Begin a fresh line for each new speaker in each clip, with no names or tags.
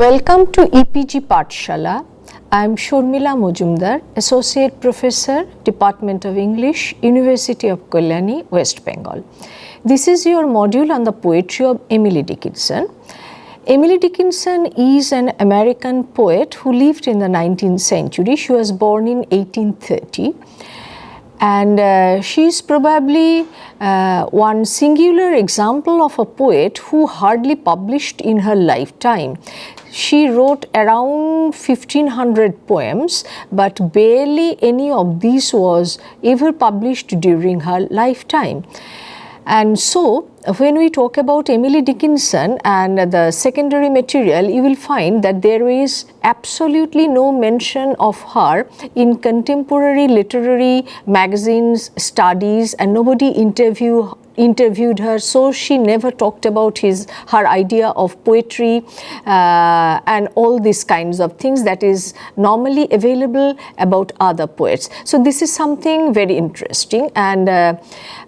Welcome to EPG Pathshala. I am Shormila Mojumdar, Associate Professor, Department of English, University of Kalyani, West Bengal. This is your module on the poetry of Emily Dickinson. Emily Dickinson is an American poet who lived in the 19th century. She was born in 1830. And she is probably one singular example of a poet who hardly published in her lifetime. She wrote around 1500 poems, but barely any of these was ever published during her lifetime. And so, when we talk about Emily Dickinson and the secondary material, you will find that there is absolutely no mention of her in contemporary literary magazines, studies, and nobody interviewed her, so she never talked about her idea of poetry and all these kinds of things that is normally available about other poets. So this is something very interesting. And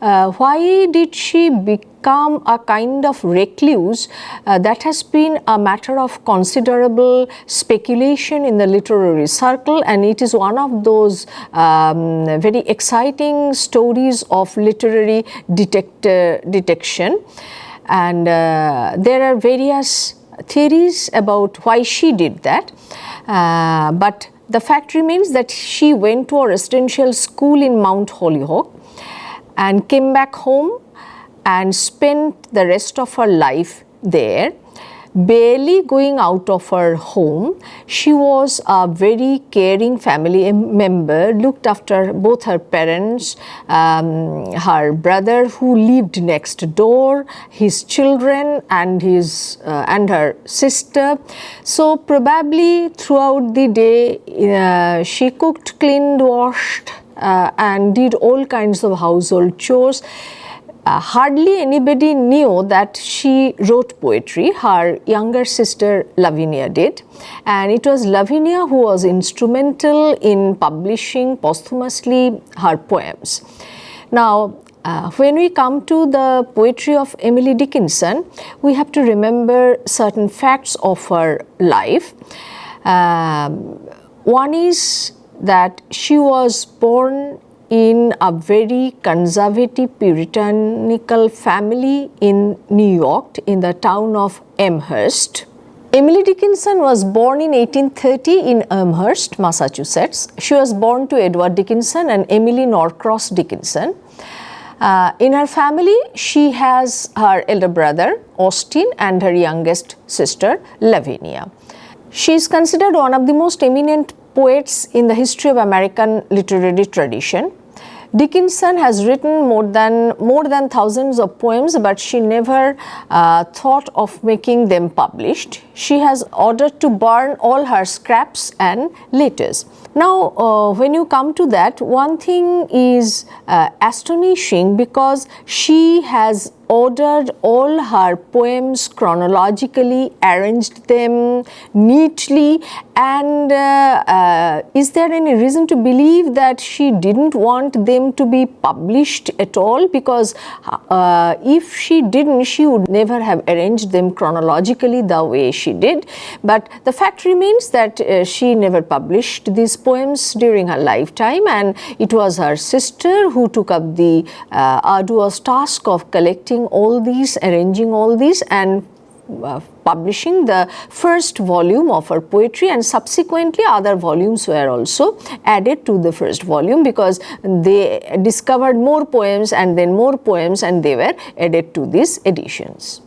why did she become a kind of recluse? That has been a matter of considerable speculation in the literary circle, and it is one of those very exciting stories of literary detection. And there are various theories about why she did that, but the fact remains that she went to a residential school in Mount Holyoke and came back home and spent the rest of her life there, barely going out of her home. She was a very caring family member, looked after both her parents, her brother who lived next door, his children, and her sister. So probably throughout the day she cooked, cleaned, washed, and did all kinds of household chores. Hardly anybody knew that she wrote poetry. Her younger sister Lavinia did, and it was Lavinia who was instrumental in publishing posthumously her poems. Now, when we come to the poetry of Emily Dickinson, we have to remember certain facts of her life. One is that she was born in a very conservative puritanical family in New York, in the town of Amherst. Emily Dickinson was born in 1830 in Amherst, Massachusetts. She was born to Edward Dickinson and Emily Norcross Dickinson. In her family, she has her elder brother, Austin, and her youngest sister, Lavinia. She is considered one of the most eminent poets in the history of American literary tradition. Dickinson has written more than thousands of poems, but she never thought of making them published. She has ordered to burn all her scraps and letters. Now, when you come to that, one thing is astonishing, because she has ordered all her poems chronologically, arranged them neatly, and is there any reason to believe that she didn't want them to be published at all? Because if she didn't, she would never have arranged them chronologically the way she did. But the fact remains that she never published these poems during her lifetime, and it was her sister who took up the arduous task of collecting all these, arranging all these, and publishing the first volume of her poetry, and subsequently other volumes were also added to the first volume, because they discovered more poems and then more poems, and they were added to these editions.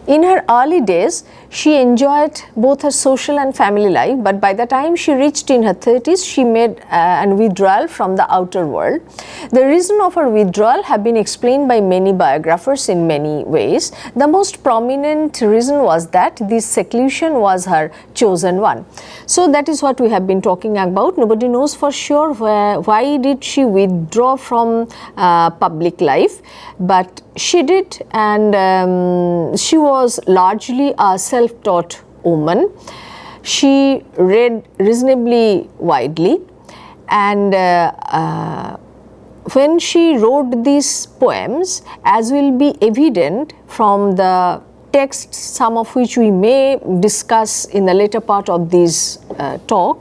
In her early days, she enjoyed both her social and family life, but by the time she reached in her 30s, she made an withdrawal from the outer world. The reason of her withdrawal have been explained by many biographers in many ways. The most prominent reason was that this seclusion was her chosen one. So that is what we have been talking about. Nobody knows for sure why did she withdraw from public life, but she did, and she was largely a self-taught woman. She read reasonably widely, and when she wrote these poems, as will be evident from the texts, some of which we may discuss in the later part of this talk,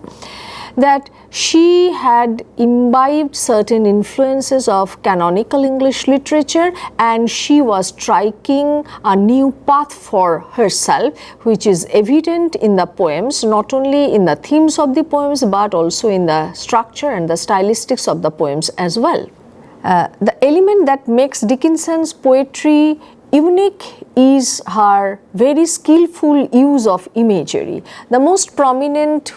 that she had imbibed certain influences of canonical English literature, and she was striking a new path for herself, which is evident in the poems, not only in the themes of the poems but also in the structure and the stylistics of the poems as well. The element that makes Dickinson's poetry unique is her very skillful use of imagery. The most prominent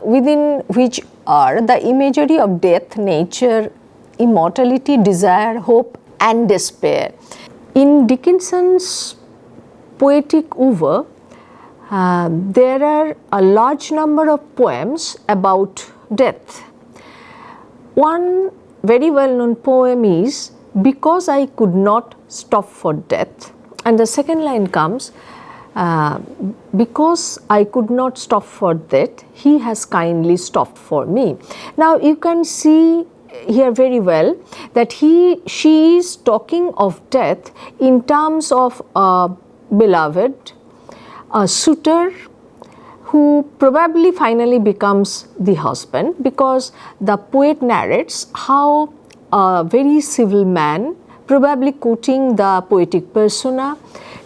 within which are the imagery of death, nature, immortality, desire, hope and despair. In Dickinson's poetic oeuvre, there are a large number of poems about death. One very well-known poem is "Because I Could Not Stop for Death," and the second line comes, "Because I could not stop for death, he has kindly stopped for me." Now you can see here very well that she is talking of death in terms of a beloved, a suitor, who probably finally becomes the husband, because the poet narrates how a very civil man, probably quoting the poetic persona,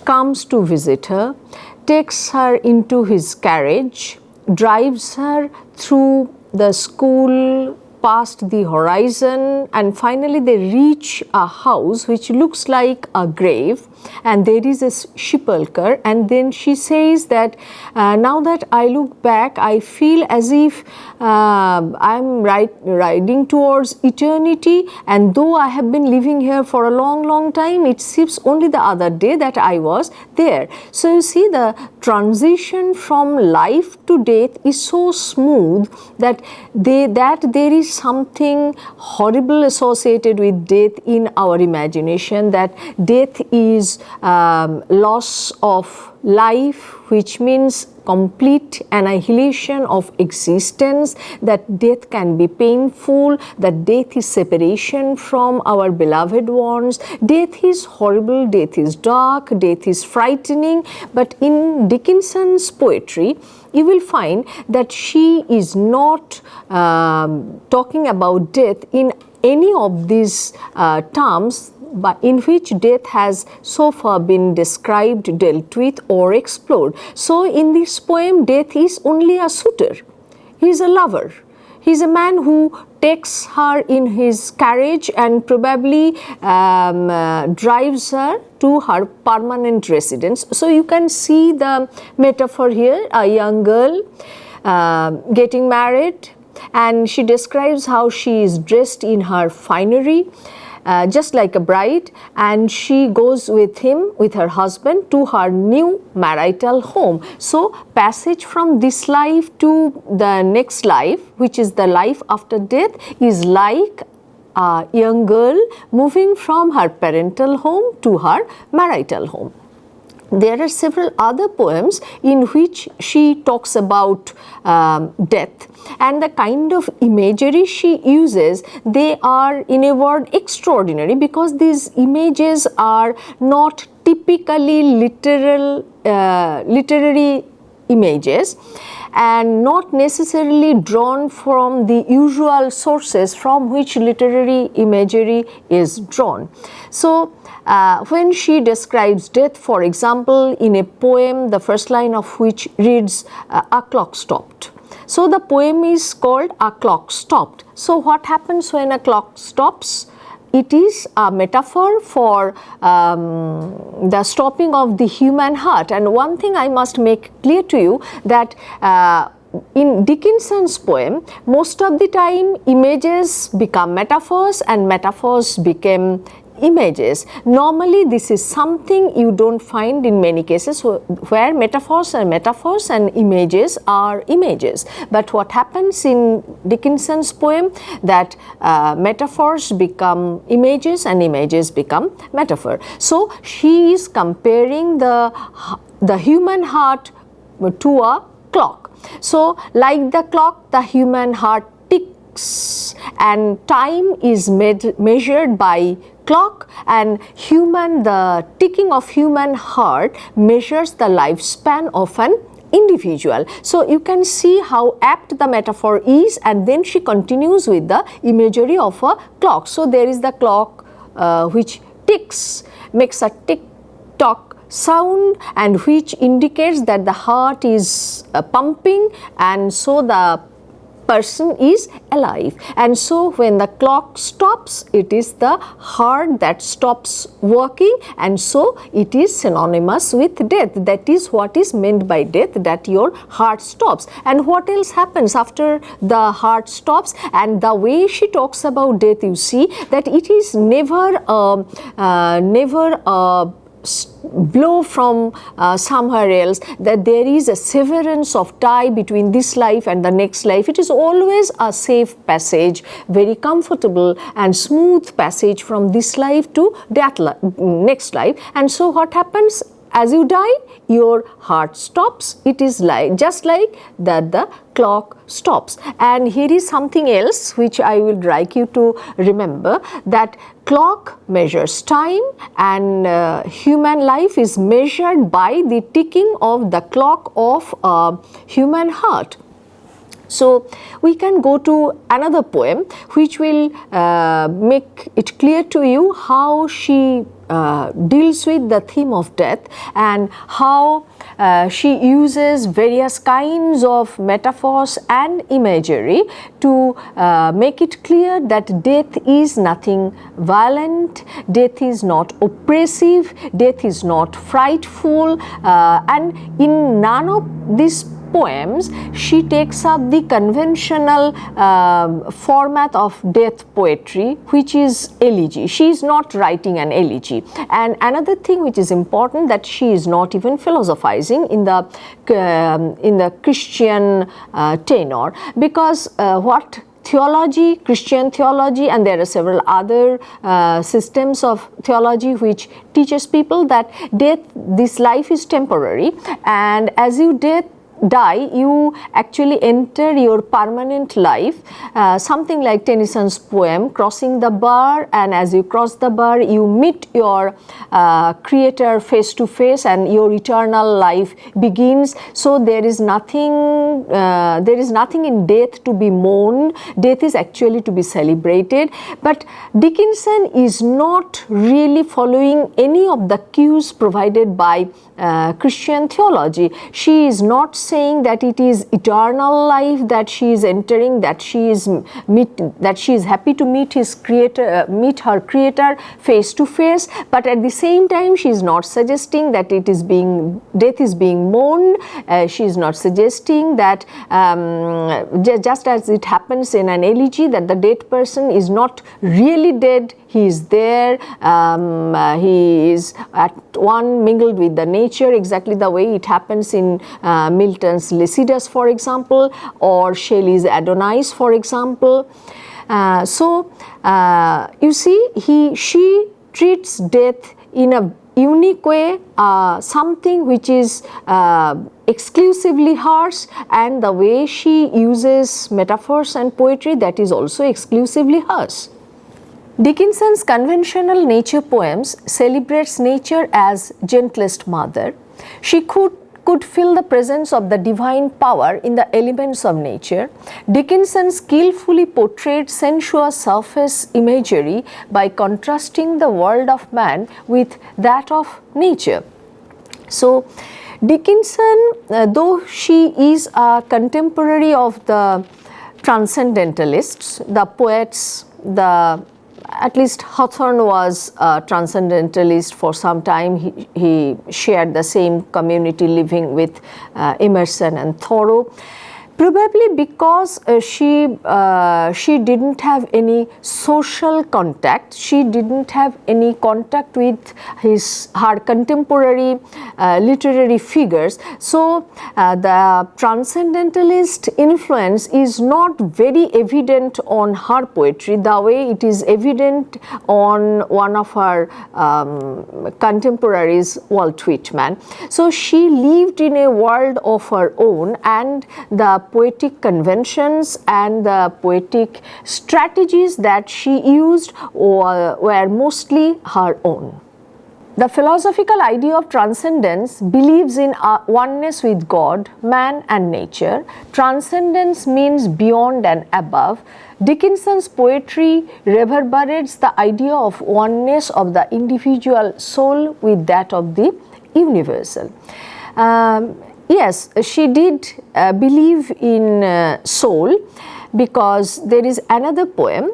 comes to visit her, takes her into his carriage, drives her through the school, past the horizon, and finally they reach a house which looks like a grave, and there is a sepulchre, and then she says that now that I look back, I feel as if I'm riding towards eternity, and though I have been living here for a long time, it seems only the other day that I was there. So you see, the transition from life to death is so smooth that there is something horrible associated with death in our imagination, that death is loss of life, which means complete annihilation of existence, that death can be painful, that death is separation from our beloved ones, death is horrible, death is dark, death is frightening. But in Dickinson's poetry, you will find that she is not talking about death in any of these terms but in which death has so far been described, dealt with or explored. So in this poem, death is only a suitor, he is a lover, he is a man who takes her in his carriage and probably drives her to her permanent residence. So you can see the metaphor here, a young girl getting married, and she describes how she is dressed in her finery, just like a bride, and she goes with him, with her husband, to her new marital home. So passage from this life to the next life, which is the life after death, is like a young girl moving from her parental home to her marital home. There are several other poems in which she talks about death, and the kind of imagery she uses, they are, in a word, extraordinary, because these images are not typically literary images and not necessarily drawn from the usual sources from which literary imagery is drawn. So when she describes death, for example, in a poem, the first line of which reads, "A clock stopped." So the poem is called "A Clock Stopped." So what happens when a clock stops? It is a metaphor for the stopping of the human heart. And one thing I must make clear to you, that in Dickinson's poem, most of the time images become metaphors and metaphors became images. Normally this is something you don't find in many cases, where metaphors are metaphors and images are images. But what happens in Dickinson's poem, that metaphors become images and images become metaphor. So she is comparing the human heart to a clock. So like the clock, the human heart ticks, and time is measured by clock and the ticking of human heart measures the lifespan of an individual. So you can see how apt the metaphor is, and then she continues with the imagery of a clock. So there is the clock which ticks, makes a tick tock sound, and which indicates that the heart is pumping, and so the person is alive. And so when the clock stops, it is the heart that stops working, and so it is synonymous with death. That is what is meant by death, that your heart stops. And what else happens after the heart stops? And the way she talks about death, you see that it is never a blow from somewhere else, that there is a severance of tie between this life and the next life. It is always a safe passage, very comfortable and smooth passage from this life to that next life. And so what happens? As you die, your heart stops. It is like just like that the clock stops. And here is something else which I would like you to remember, that clock measures time, and human life is measured by the ticking of the clock of a human heart. So we can go to another poem which will make it clear to you how she deals with the theme of death, and how she uses various kinds of metaphors and imagery to make it clear that death is nothing violent, death is not oppressive, death is not frightful, and in none of these poems she takes up the conventional format of death poetry, which is elegy. She is not writing an elegy. And another thing which is important, that she is not even philosophizing in the Christian tenor, because what theology, Christian theology, and there are several other systems of theology which teaches people that death, this life is temporary, and as you die, you actually enter your permanent life, something like Tennyson's poem Crossing the Bar, and as you cross the bar you meet your creator face to face, and your eternal life begins. So there is nothing in death to be mourned, death is actually to be celebrated. But Dickinson is not really following any of the cues provided by Christian theology. She is not saying that it is eternal life that she is entering, that she is happy to meet her creator face to face, but at the same time she is not suggesting that death is being mourned. She is not suggesting that just as it happens in an elegy, that the dead person is not really dead, he is there, he is at one mingled with the nature, exactly the way it happens in Milton's Lycidas, for example, or Shelley's Adonais, for example. So you see, she treats death in a unique way, something which is exclusively hers, and the way she uses metaphors and poetry, that is also exclusively hers. Dickinson's conventional nature poems celebrates nature as gentlest mother. She could feel the presence of the divine power in the elements of nature. Dickinson skillfully portrayed sensuous surface imagery by contrasting the world of man with that of nature. So Dickinson, though she is a contemporary of the transcendentalists, the poets, at least Hawthorne was a transcendentalist for some time. He shared the same community living with Emerson and Thoreau. Probably because she didn't have any social contact, she didn't have any contact with her contemporary literary figures. So the transcendentalist influence is not very evident on her poetry the way it is evident on one of her contemporaries, Walt Whitman. So she lived in a world of her own, and the poetic conventions and the poetic strategies that she used were mostly her own. The philosophical idea of transcendence believes in oneness with God, man and nature. Transcendence means beyond and above. Dickinson's poetry reverberates the idea of oneness of the individual soul with that of the universal. Yes, she did believe in soul, because there is another poem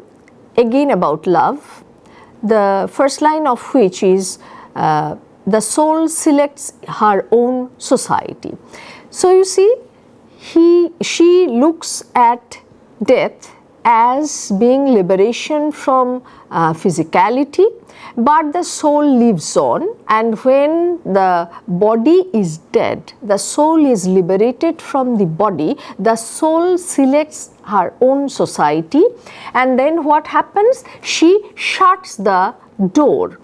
again about love, the first line of which is the soul selects her own society. So you see, she looks at death as being liberation from physicality, but the soul lives on, and when the body is dead, the soul is liberated from the body, the soul selects her own society, and then what happens? She shuts the door.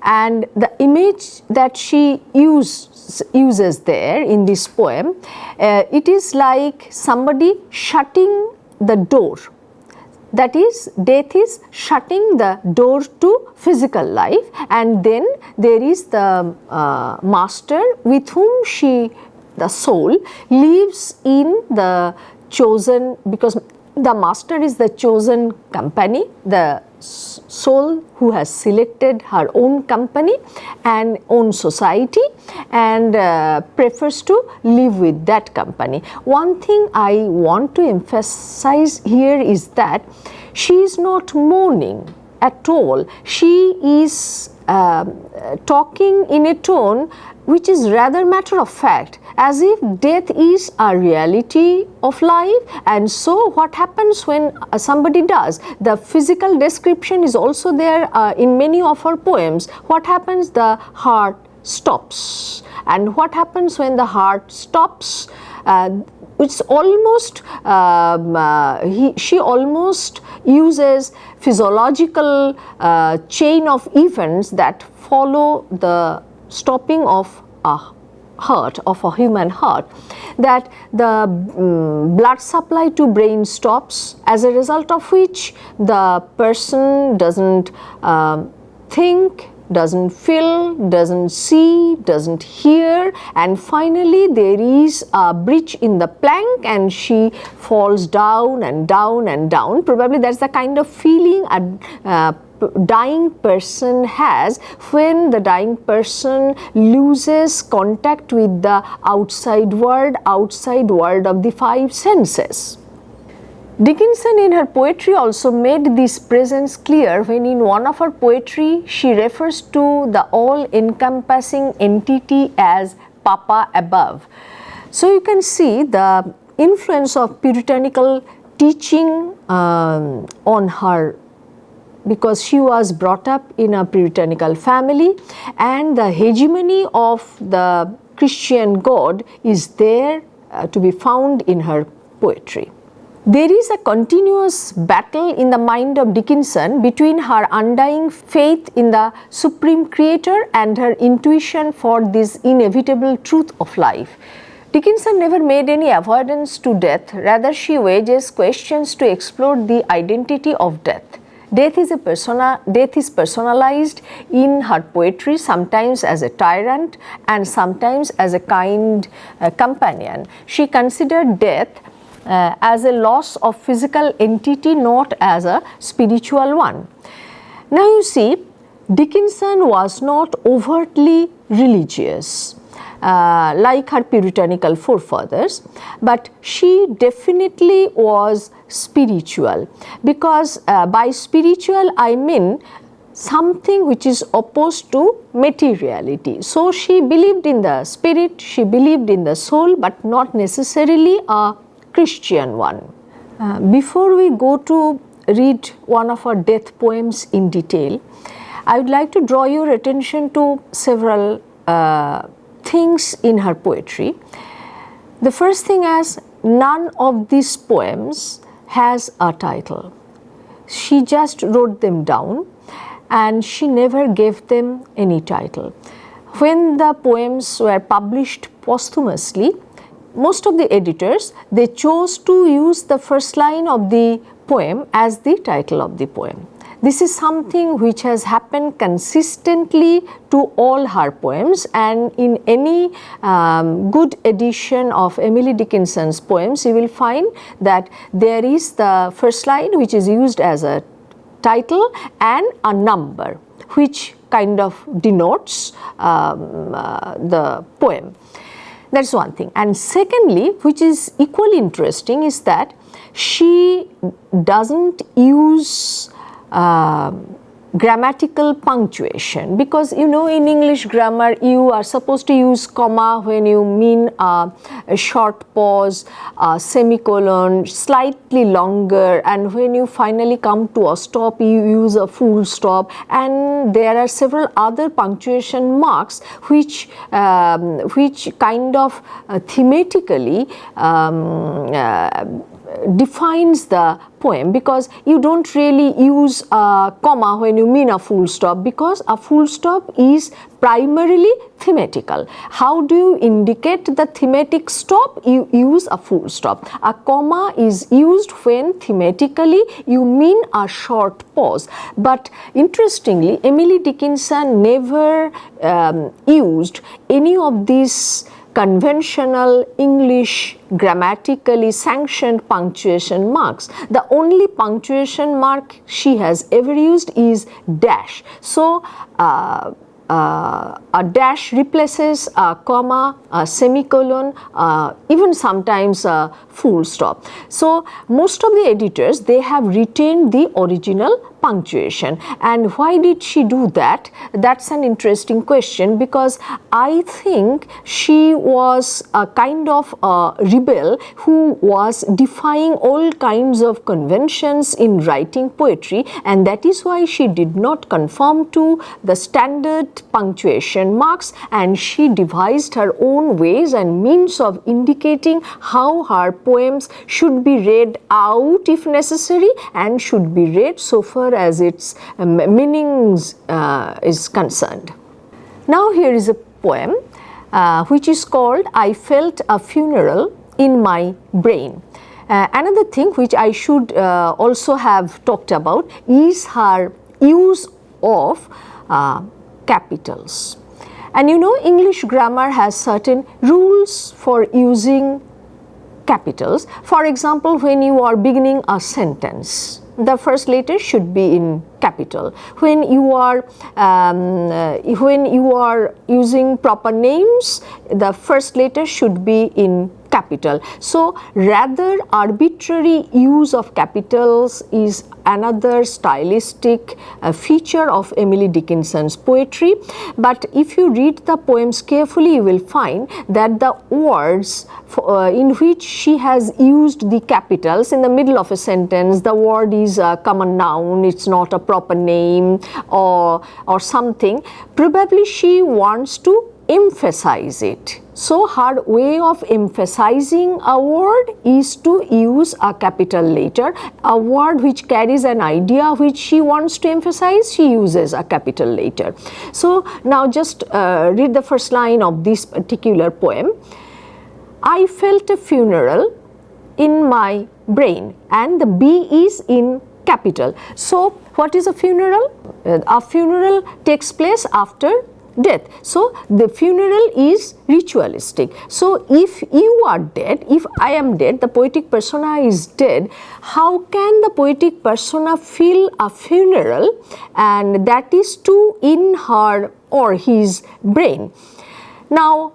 And the image that she uses there in this poem, it is like somebody shutting the door. That is, death is shutting the door to physical life, and then there is the master with whom the soul, lives in the chosen, because the master is the chosen company, the soul who has selected her own company and own society, and prefers to live with that company. One thing I want to emphasize here is that she is not mourning at all. She is talking in a tone which is rather matter of fact, as if death is a reality of life. And so what happens when somebody does? The physical description is also there in many of her poems. What happens? The heart stops. And what happens when the heart stops? It's almost, she almost uses physiological chain of events that follow the stopping of a heart, of a human heart, that the blood supply to brain stops, as a result of which the person doesn't think, doesn't feel, doesn't see, doesn't hear, and finally there is a breach in the plank and she falls down and down and down. Probably that's the kind of feeling a dying person has when the dying person loses contact with the outside world of the five senses. Dickinson in her poetry also made this presence clear when in one of her poetry she refers to the all-encompassing entity as Papa above. So you can see the influence of puritanical teaching on her, because she was brought up in a puritanical family, and the hegemony of the Christian God is there to be found in her poetry. There is a continuous battle in the mind of Dickinson between her undying faith in the Supreme Creator and her intuition for this inevitable truth of life. Dickinson never made any avoidance to death, rather she wages questions to explore the identity of death. Death is personalized in her poetry, sometimes as a tyrant and sometimes as a kind companion. She considered death as a loss of physical entity, not as a spiritual one. Now you see, Dickinson was not overtly religious like her puritanical forefathers, but she definitely was spiritual, because by spiritual I mean something which is opposed to materiality. So she believed in the spirit, she believed in the soul, but not necessarily a Christian one. Before we go to read one of her death poems in detail, I would like to draw your attention to several things in her poetry. The first thing is, none of these poems has a title. She just wrote them down and she never gave them any title. When the poems were published posthumously, most of the editors, they chose to use the first line of the poem as the title of the poem. This is something which has happened consistently to all her poems, and in any good edition of Emily Dickinson's poems, you will find that there is the first line which is used as a title and a number which kind of denotes the poem. That's one thing. And secondly, which is equally interesting, is that she doesn't use grammatical punctuation, because you know in English grammar you are supposed to use comma when you mean a short pause, a semicolon, slightly longer, and when you finally come to a stop you use a full stop, and there are several other punctuation marks which kind of thematically defines the poem, because you don't really use a comma when you mean a full stop, because a full stop is primarily thematical. How do you indicate the thematic stop? You use a full stop. A comma is used when thematically you mean a short pause. But interestingly, Emily Dickinson never used any of these conventional English grammatically sanctioned punctuation marks. The only punctuation mark she has ever used is dash. So a dash replaces a comma, a semicolon, even sometimes a full stop. So most of the editors, they have retained the original punctuation. And why did she do that? That's an interesting question, because I think she was a kind of a rebel who was defying all kinds of conventions in writing poetry, and that is why she did not conform to the standard punctuation marks, and she devised her own ways and means of indicating how her poems should be read out if necessary, and should be read so far as its meanings is concerned. Now here is a poem which is called I Felt a Funeral in My Brain. Another thing which I should also have talked about is her use of capitals. And you know, English grammar has certain rules for using capitals. For example, when you are beginning a sentence, the first letter should be in capital. When you are using proper names, the first letter should be in capital. So rather arbitrary use of capitals is another stylistic feature of Emily Dickinson's poetry. But if you read the poems carefully, you will find that the words in which she has used the capitals in the middle of a sentence, the word is a common noun, it's not a proper name or something, probably she wants to emphasize it. So her way of emphasizing a word is to use a capital letter. A word which carries an idea which she wants to emphasize, she uses a capital letter. So now just read the first line of this particular poem. I felt a funeral in my brain, and the B is in capital. So what is a funeral? A funeral takes place after death. So the funeral is ritualistic. So if you are dead, if I am dead, the poetic persona is dead, how can the poetic persona feel a funeral? And that is too in her or his brain. Now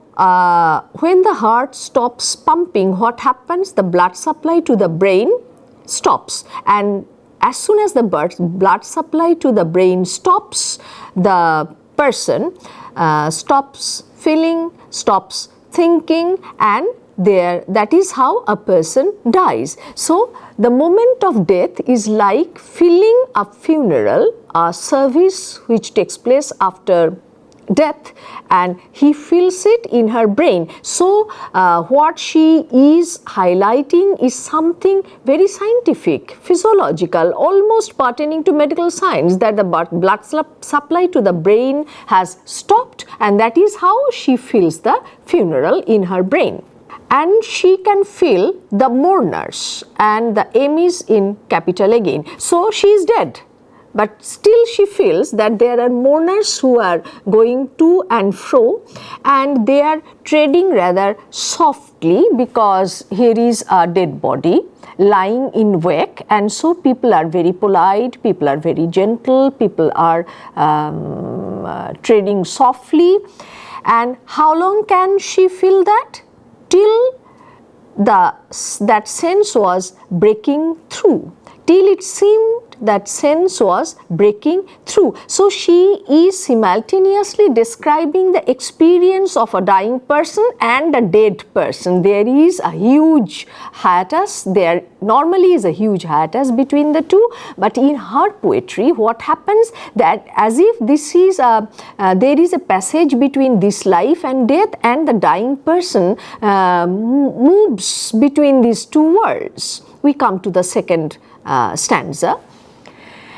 when the heart stops pumping, what happens? The blood supply to the brain stops, and as soon as the blood supply to the brain stops, the person stops feeling, stops thinking, and that is how a person dies. So the moment of death is like feeling a funeral, a service which takes place after death, and he feels it in her brain. So what she is highlighting is something very scientific, physiological, almost pertaining to medical science, that the blood supply to the brain has stopped, and that is how she feels the funeral in her brain. and she can feel the mourners, and the M is in capital again. So she is dead, but still she feels that there are mourners who are going to and fro, and they are treading rather softly because here is a dead body lying in wake, and so people are very polite, people are very gentle, people are treading softly. And how long can she feel that? Till that sense was breaking through, till it seemed that sense was breaking through. So she is simultaneously describing the experience of a dying person and a dead person. There is a huge hiatus, there normally is a huge hiatus between the two, but in her poetry what happens that as if this is there is a passage between this life and death, and the dying person moves between these two worlds. We come to the second stanza.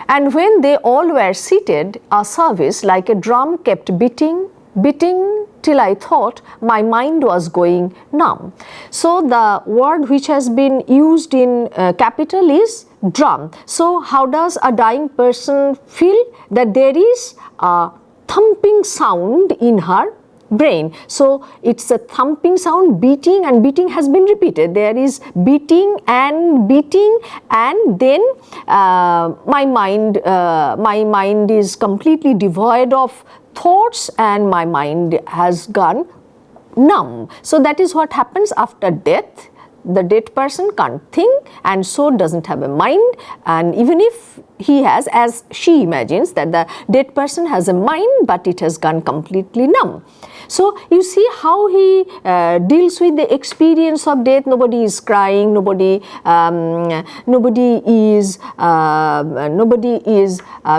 And when they all were seated, a service like a drum kept beating, beating till I thought my mind was going numb. So the word which has been used in capital is drum. So how does a dying person feel? That there is a thumping sound in her brain. So it's a thumping sound, beating, and beating has been repeated. There is beating, and then my mind is completely devoid of thoughts, and my mind has gone numb. So that is what happens after death. The dead person can't think, and so doesn't have a mind, and even if he has, as she imagines that the dead person has a mind, but it has gone completely numb. So you see how he deals with the experience of death. Nobody is crying, nobody is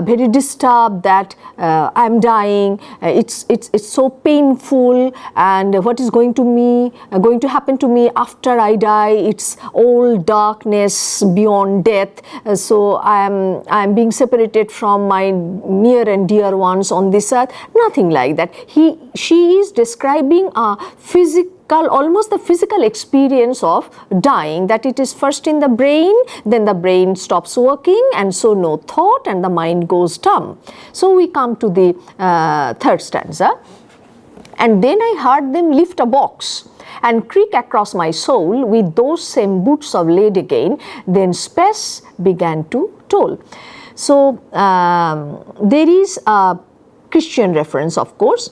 very disturbed that I am dying. It's so painful, and what is going to happen to me after I die? It's all darkness beyond death. So I am being separated from my near and dear ones on this earth. Nothing like that. She is describing a physical, almost the physical experience of dying, that it is first in the brain, then the brain stops working, and so no thought, and the mind goes dumb. So we come to the third stanza. And then I heard them lift a box and creak across my soul with those same boots of lead again. Then space began to toll. So there is a Christian reference, of course,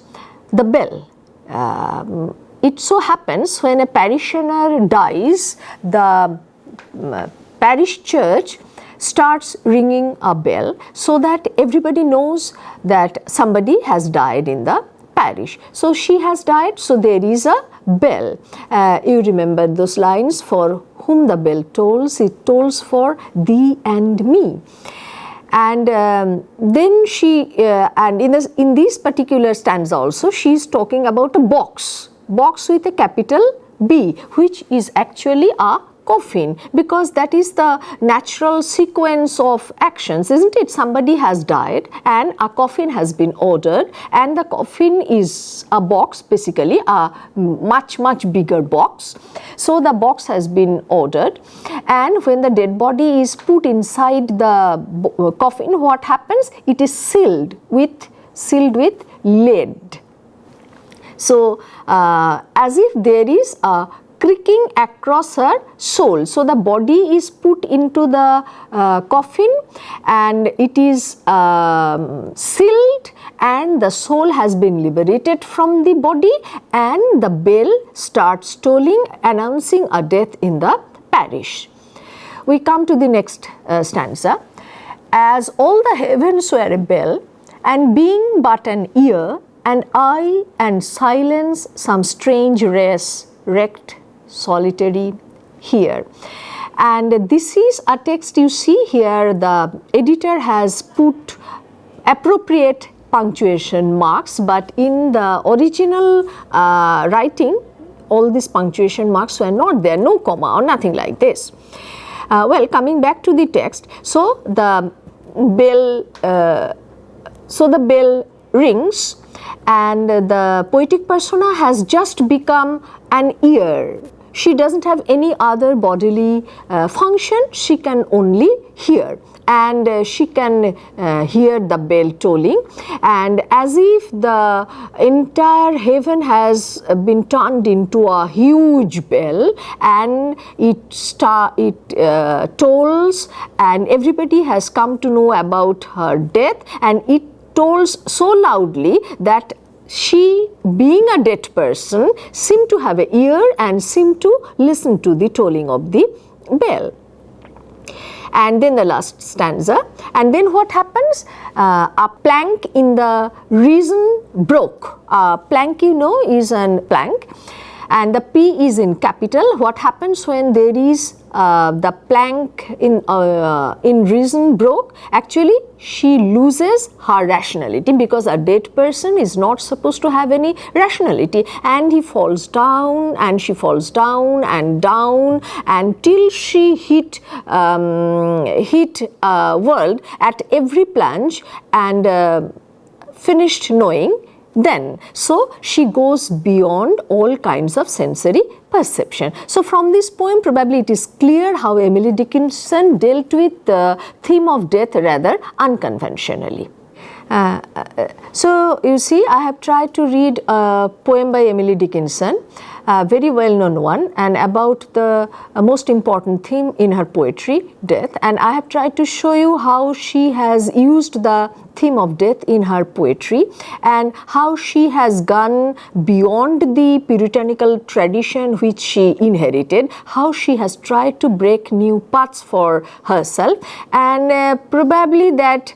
the bell. It so happens when a parishioner dies, the parish church starts ringing a bell so that everybody knows that somebody has died in the parish. So she has died, so there is a bell. You remember those lines, for whom the bell tolls, it tolls for thee and me. And then she, and in this particular stanza also, she is talking about a box with a capital B, which is actually a coffin, because that is the natural sequence of actions, isn't it? Somebody has died and a coffin has been ordered, and the coffin is a box, basically a much bigger box. So the box has been ordered, and when the dead body is put inside the coffin, what happens? It is sealed with lead. So as if there is a creaking across her soul. So the body is put into the coffin, and it is sealed, and the soul has been liberated from the body, and the bell starts tolling, announcing a death in the parish. We come to the next stanza. As all the heavens were a bell, and being but an ear, and I and silence some strange race wrecked solitary here. And this is a text, you see here the editor has put appropriate punctuation marks, but in the original writing all these punctuation marks were not there, no comma or nothing like this. Well, coming back to the text, so the bell rings, and the poetic persona has just become an ear. she doesn't have any other bodily function, she can only hear, and she can hear the bell tolling, and as if the entire heaven has been turned into a huge bell, and it tolls, and everybody has come to know about her death, and it tolls so loudly that she, being a dead person, seemed to have an ear and seemed to listen to the tolling of the bell. And then the last stanza, and then what happens? A plank in the reason broke. A plank, you know, is a plank, and the P is in capital. What happens when there is the plank in reason broke? Actually, she loses her rationality, because a dead person is not supposed to have any rationality, and he falls down, and she falls down and down until she hit world at every plunge, and finished knowing. Then, so she goes beyond all kinds of sensory perception. So from this poem, probably it is clear how Emily Dickinson dealt with the theme of death rather unconventionally. So you see, I have tried to read a poem by Emily Dickinson, a very well known one, and about the most important theme in her poetry, death, and I have tried to show you how she has used the theme of death in her poetry, and how she has gone beyond the puritanical tradition which she inherited, how she has tried to break new paths for herself, and probably that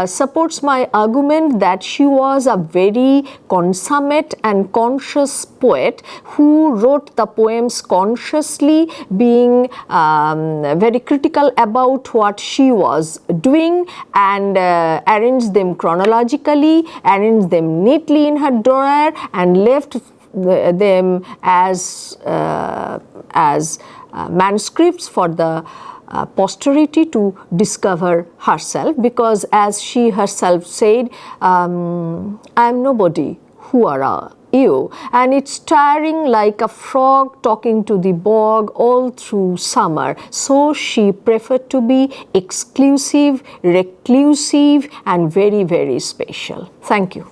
supports my argument that she was a very consummate and conscious poet who wrote the poems consciously, being very critical about what she was doing, and arranged them chronologically, arranged them neatly in her drawer, and left them as manuscripts for the posterity to discover herself, because as she herself said, I am nobody, who are you? And it's tiring like a frog talking to the bog all through summer. So she preferred to be exclusive, reclusive, and very, very special. Thank you.